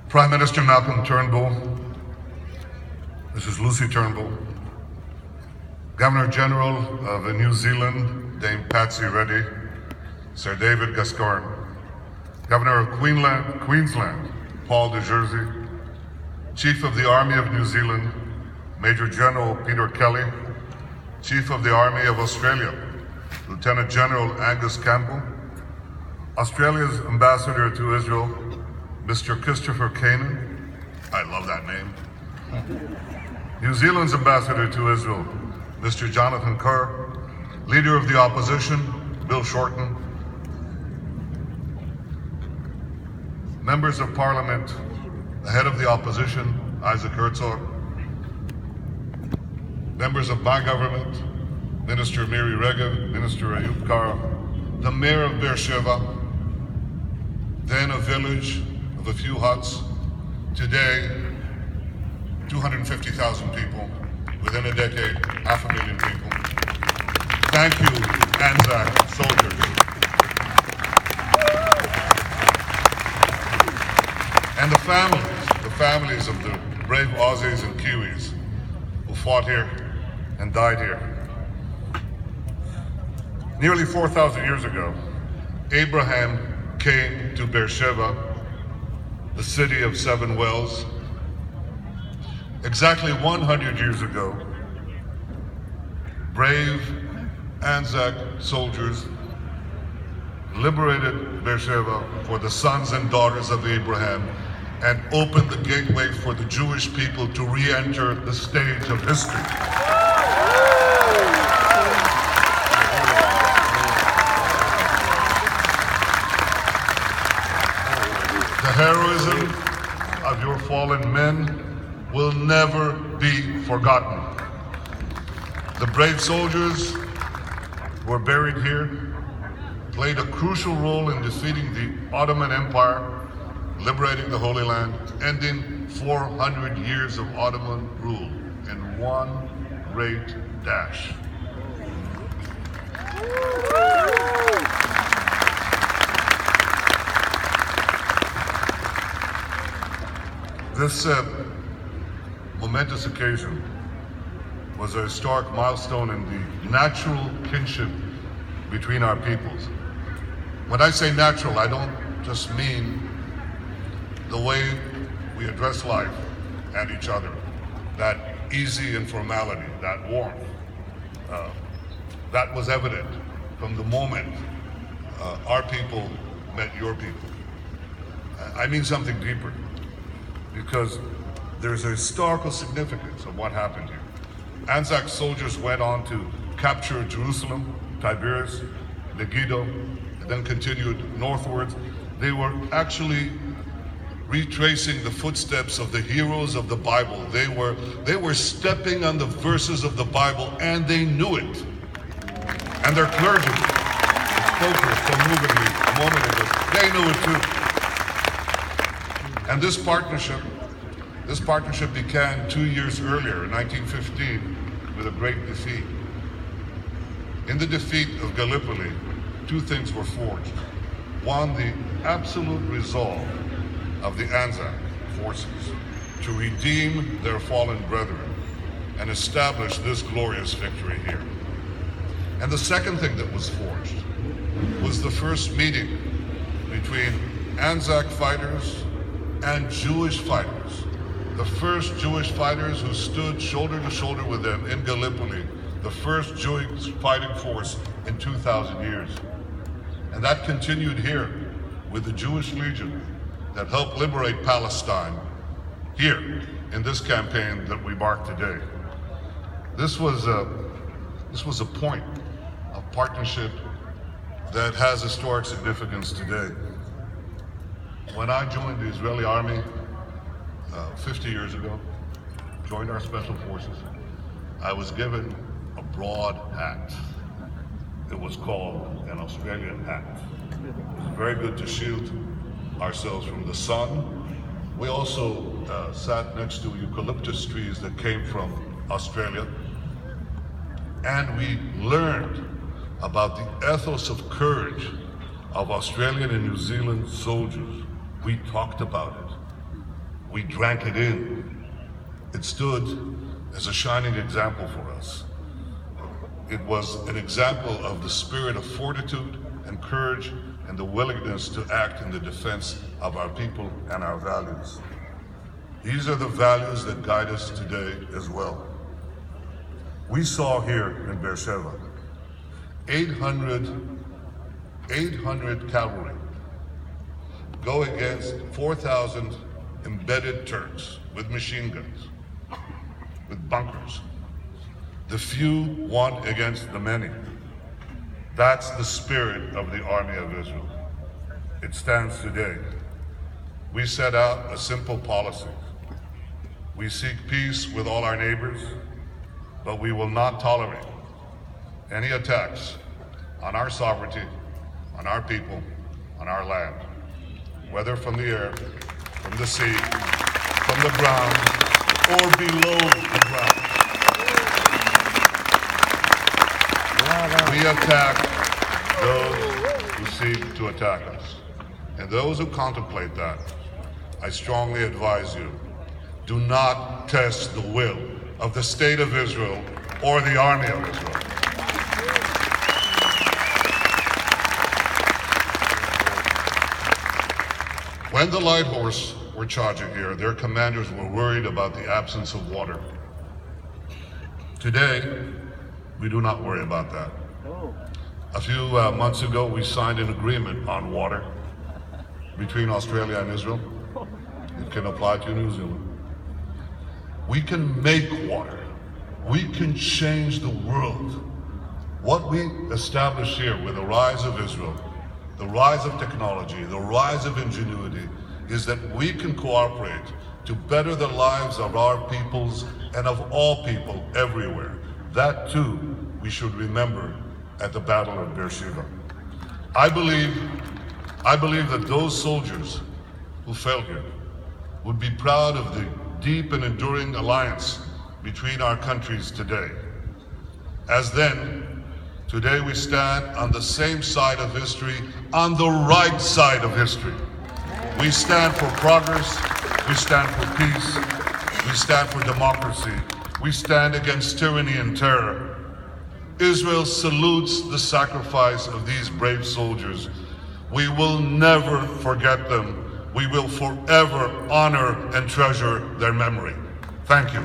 Prime Minister Malcolm Turnbull, Mrs. Lucy Turnbull, Governor General of New Zealand, Dame Patsy Reddy, Sir David Gascoigne, Governor of Queensland, Paul de Jersey, Chief of the Army of New Zealand, Major General Peter Kelly, Chief of the Army of Australia, Lieutenant General Angus Campbell, Australia's Ambassador to Israel, Mr. Christopher Kanan, I love that name. New Zealand's Ambassador to Israel, Mr. Jonathan Kerr, Leader of the Opposition, Bill Shorten, Members of Parliament, the Head of the Opposition, Isaac Herzog, Members of my government, Minister Miri Regev, Minister Ayub Kara, the Mayor of Beersheba, then a village of a few huts, today 250,000 people, within a decade, 500,000 people. Thank you, Anzac soldiers. And the families of the brave Aussies and Kiwis who fought here and died here. Nearly 4,000 years ago, Abraham came to Beersheba, the city of seven wells. Exactly 100 years ago, brave Anzac soldiers liberated Beersheba for the sons and daughters of Abraham and opened the gateway for the Jewish people to re-enter the stage of history. The heroism of your fallen men will never be forgotten. The brave soldiers who are buried here played a crucial role in defeating the Ottoman Empire, liberating the Holy Land, ending 400 years of Ottoman rule in one great dash. This momentous occasion was a historic milestone in the natural kinship between our peoples. When I say natural, I don't just mean the way we address life and each other, that easy informality, that warmth, that was evident from the moment our people met your people. I mean something deeper, because there's a historical significance of what happened here. Anzac soldiers went on to capture Jerusalem, Tiberias, Megiddo, and then continued northwards. They were actually retracing the footsteps of the heroes of the Bible. They were stepping on the verses of the Bible, and they knew it. And their clergy spoke it so movingly a moment ago. They knew it too. And this partnership began 2 years earlier, in 1915, with a great defeat. In the defeat of Gallipoli, two things were forged. One, the absolute resolve of the Anzac forces to redeem their fallen brethren and establish this glorious victory here. And the second thing that was forged was the first meeting between Anzac fighters and Jewish fighters. The first Jewish fighters who stood shoulder to shoulder with them in Gallipoli, the first Jewish fighting force in 2,000 years. And that continued here with the Jewish Legion that helped liberate Palestine here in this campaign that we mark today. This was a point of partnership that has historic significance today. When I joined the Israeli army 50 years ago, joined our special forces, I was given a broad hat. It was called an Australian hat. It was very good to shield ourselves from the sun. We also sat next to eucalyptus trees that came from Australia. And we learned about the ethos of courage of Australian and New Zealand soldiers. We talked about it. We drank it in. It stood as a shining example for us. It was an example of the spirit of fortitude and courage and the willingness to act in the defense of our people and our values. These are the values that guide us today as well. We saw here in Beersheba 800 cavalry go against 4,000 embedded Turks with machine guns, with bunkers. The few won against the many. That's the spirit of the army of Israel. It stands today. We set out a simple policy. We seek peace with all our neighbors, but we will not tolerate any attacks on our sovereignty, on our people, on our land, whether from the air, from the sea, from the ground, or below the ground. We attack those who seek to attack us. And those who contemplate that, I strongly advise you, do not test the will of the state of Israel or the army of Israel. When the light horse were charging here, their commanders were worried about the absence of water. Today, we do not worry about that. A few months ago, we signed an agreement on water between Australia and Israel. It can apply to New Zealand. We can make water. We can change the world. What we established here with the rise of Israel, the rise of technology, the rise of ingenuity, is that we can cooperate to better the lives of our peoples and of all people everywhere. That too, we should remember at the Battle of Beersheba. I believe that those soldiers who fell here would be proud of the deep and enduring alliance between our countries today. As then, today we stand on the same side of history, on the right side of history. We stand for progress, we stand for peace, we stand for democracy, we stand against tyranny and terror. Israel salutes the sacrifice of these brave soldiers. We will never forget them. We will forever honor and treasure their memory. Thank you.